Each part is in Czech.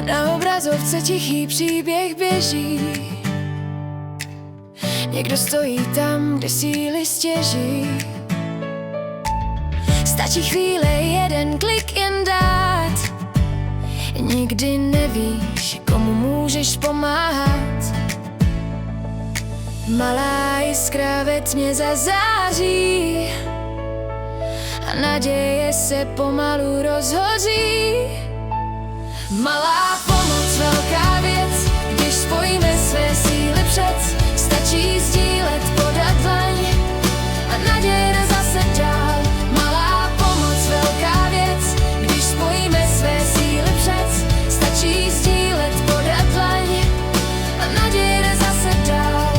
Na obrazovce tichý příběh běží. Někdo stojí tam, kde síly stěží. Stačí chvíle, jeden klik jen dát. Nikdy nevíš, komu můžeš pomáhat. Malá jiskra ve tmě zazáří a naděje se pomalu rozhoří. Malá pomoc, velká věc, když spojíme své síly přec. Stačí sdílet, podat dlaň a naděje jde zase dál. Malá pomoc, velká věc, když spojíme své síly přec. Stačí sdílet, podat dlaň a naděje jde zase dál.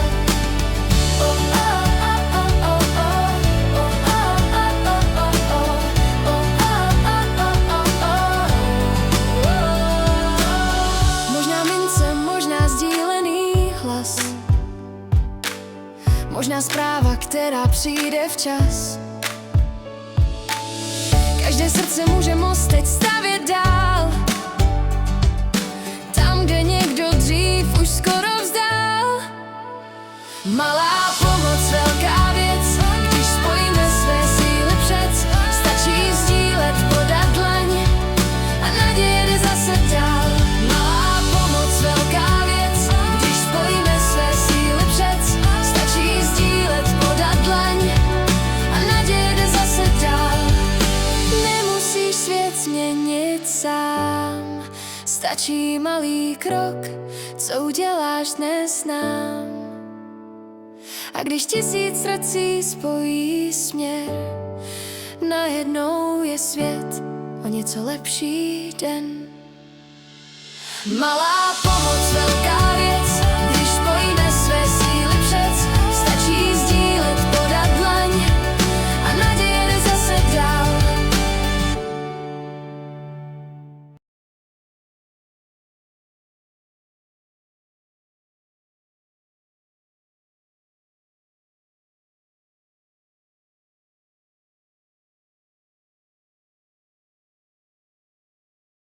Možná mince, možná sdílený hlas, možná zpráva, která přijde včas. Každé srdce může most teď stavět dál. Tam, kde někdo dřív už skoro vzdál. Malá pomoc, velká věc, když spojíme své síly přec. Stačí sdílet, podat dlaň a naděje jde zase dál. Malá pomoc, velká věc, když spojíme své síly přec. Stačí sdílet, podat dlaň a naděje jde zase dál. Nemusíš svět změnit sám, stačí malý krok, co uděláš dnes nám. A když 1000 srdcí spojí směr, najednou je svět o něco lepší den. Malá